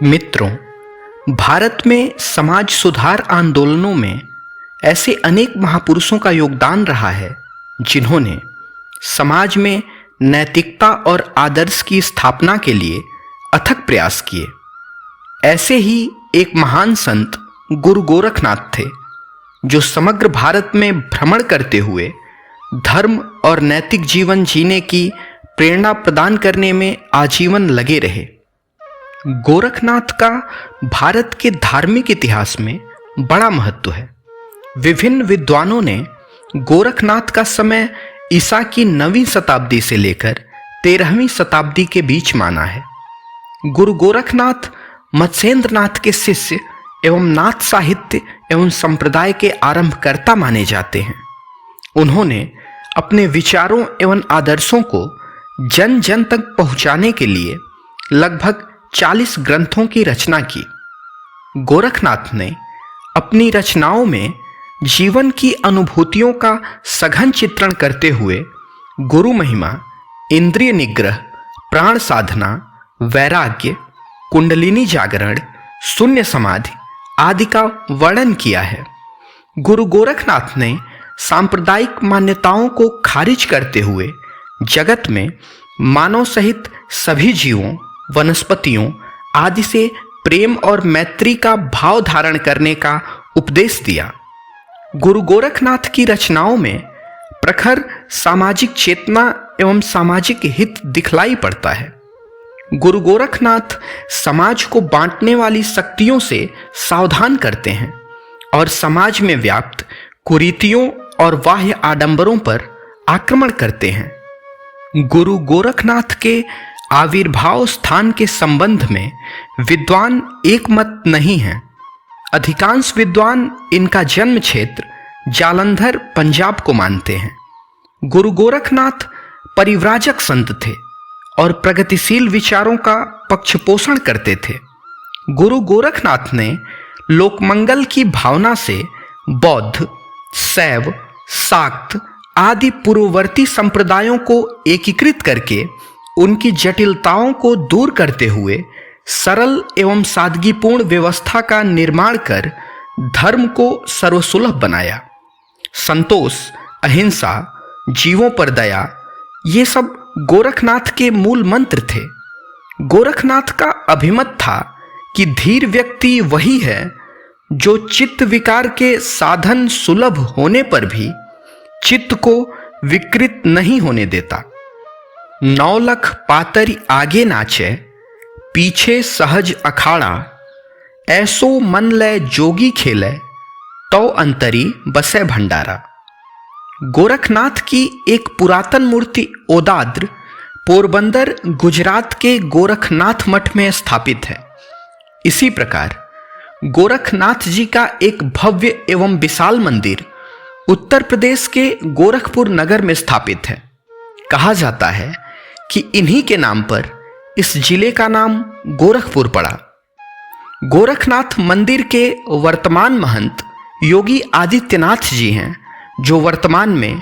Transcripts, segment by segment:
मित्रों, भारत में समाज सुधार आंदोलनों में ऐसे अनेक महापुरुषों का योगदान रहा है जिन्होंने समाज में नैतिकता और आदर्श की स्थापना के लिए अथक प्रयास किए। ऐसे ही एक महान संत गुरु गोरखनाथ थे, जो समग्र भारत में भ्रमण करते हुए धर्म और नैतिक जीवन जीने की प्रेरणा प्रदान करने में आजीवन लगे रहे। गोरखनाथ का भारत के धार्मिक इतिहास में बड़ा महत्व है। विभिन्न विद्वानों ने गोरखनाथ का समय ईसा की 9वीं शताब्दी से लेकर 13वीं शताब्दी के बीच माना है। गुरु गोरखनाथ मत्स्येंद्रनाथ के शिष्य एवं नाथ साहित्य एवं संप्रदाय के आरंभकर्ता माने जाते हैं। उन्होंने अपने विचारों एवं आदर्शों को जन जन तक पहुंचाने के लिए लगभग 40 ग्रंथों की रचना की। गोरखनाथ ने अपनी रचनाओं में जीवन की अनुभूतियों का सघन चित्रण करते हुए गुरु महिमा, इंद्रिय निग्रह, प्राण साधना, वैराग्य, कुंडलिनी जागरण, शून्य समाधि आदि का वर्णन किया है। गुरु गोरखनाथ ने सांप्रदायिक मान्यताओं को खारिज करते हुए जगत में मानव सहित सभी जीवों, वनस्पतियों आदि से प्रेम और मैत्री का भाव धारण करने का उपदेश दिया। गुरु गोरखनाथ की रचनाओं में प्रखर सामाजिक चेतना एवं सामाजिक हित दिखलाई पड़ता है। गुरु गोरखनाथ समाज को बांटने वाली शक्तियों से सावधान करते हैं और समाज में व्याप्त कुरीतियों और बाह्य आडंबरों पर आक्रमण करते हैं। गुरु गोरखनाथ के आविर्भाव स्थान के संबंध में विद्वान एक मत नहीं हैं। अधिकांश विद्वान इनका जन्म क्षेत्र जालंधर, पंजाब को मानते हैं। गुरु गोरखनाथ परिव्राजक संत थे और प्रगतिशील विचारों का पक्षपोषण करते थे। गुरु गोरखनाथ ने लोकमंगल की भावना से बौद्ध, शैव, शाक्त आदि पूर्ववर्ती संप्रदायों को एकीकृत करके उनकी जटिलताओं को दूर करते हुए सरल एवं सादगीपूर्ण व्यवस्था का निर्माण कर धर्म को सर्वसुलभ बनाया। संतोष, अहिंसा, जीवों पर दया, ये सब गोरखनाथ के मूल मंत्र थे। गोरखनाथ का अभिमत था कि धीर व्यक्ति वही है जो चित्त विकार के साधन सुलभ होने पर भी चित्त को विकृत नहीं होने देता। 9 लख पातरी आगे नाचे, पीछे सहज अखाड़ा, ऐसो मन लय जोगी खेले, तो अंतरी बसे भंडारा। गोरखनाथ की एक पुरातन मूर्ति ओदाद्र, पोरबंदर, गुजरात के गोरखनाथ मठ में स्थापित है। इसी प्रकार गोरखनाथ जी का एक भव्य एवं विशाल मंदिर उत्तर प्रदेश के गोरखपुर नगर में स्थापित है। कहा जाता है कि इन्हीं के नाम पर इस जिले का नाम गोरखपुर पड़ा। गोरखनाथ मंदिर के वर्तमान महंत योगी आदित्यनाथ जी हैं, जो वर्तमान में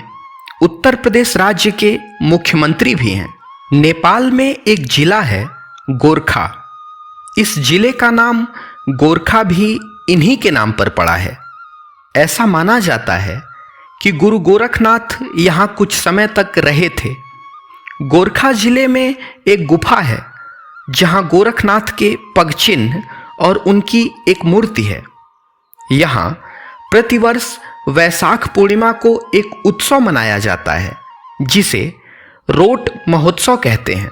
उत्तर प्रदेश राज्य के मुख्यमंत्री भी हैं। नेपाल में एक जिला है गोरखा। इस जिले का नाम गोरखा भी इन्हीं के नाम पर पड़ा है। ऐसा माना जाता है कि गुरु गोरखनाथ यहाँ कुछ समय तक रहे थे। गोरखा जिले में एक गुफा है जहाँ गोरखनाथ के पगचिन्ह और उनकी एक मूर्ति है। यहाँ प्रतिवर्ष वैशाख पूर्णिमा को एक उत्सव मनाया जाता है, जिसे रोट महोत्सव कहते हैं।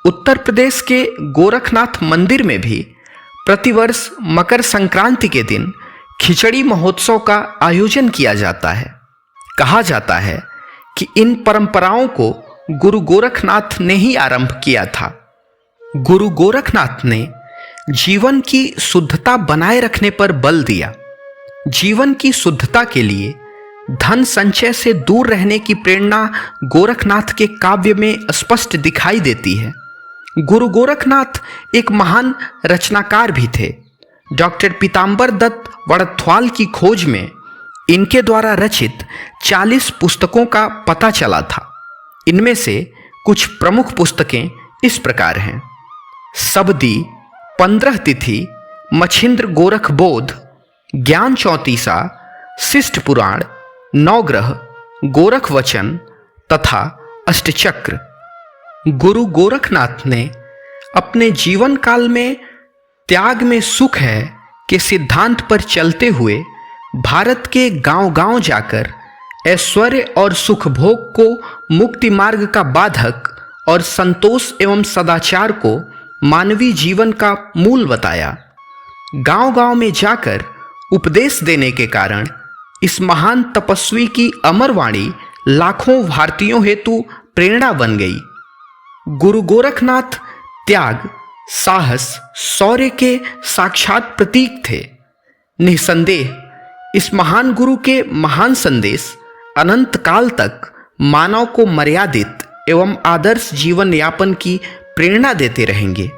उत्तर प्रदेश के गोरखनाथ मंदिर में भी प्रतिवर्ष मकर संक्रांति के दिन खिचड़ी महोत्सव का आयोजन किया जाता है। कहा जाता है कि इन परंपराओं को गुरु गोरखनाथ ने ही आरंभ किया था। गुरु गोरखनाथ ने जीवन की शुद्धता बनाए रखने पर बल दिया। जीवन की शुद्धता के लिए धन संचय से दूर रहने की प्रेरणा गोरखनाथ के काव्य में स्पष्ट दिखाई देती है। गुरु गोरखनाथ एक महान रचनाकार भी थे। डॉक्टर पीताम्बर दत्त वड़थवाल की खोज में इनके द्वारा रचित 40 पुस्तकों का पता चला था। इनमें से कुछ प्रमुख पुस्तकें इस प्रकार हैं: सबदी, 15 तिथि मछिंद्र गोरख बोध, ज्ञान चौतीसा, शिष्ट पुराण, नवग्रह, गोरख वचन तथा अष्टचक्र। गुरु गोरखनाथ ने अपने जीवन काल में त्याग में सुख है के सिद्धांत पर चलते हुए भारत के गांव-गांव जाकर ऐश्वर्य और सुख भोग को मुक्ति मार्ग का बाधक और संतोष एवं सदाचार को मानवीय जीवन का मूल बताया। गांव-गांव में जाकर उपदेश देने के कारण इस महान तपस्वी की अमर वाणी लाखों भारतीयों हेतु प्रेरणा बन गई। गुरु गोरखनाथ त्याग, साहस, शौर्य के साक्षात प्रतीक थे। निसंदेह इस महान गुरु के महान संदेश अनंत काल तक मानव को मर्यादित एवं आदर्श जीवन यापन की प्रेरणा देते रहेंगे।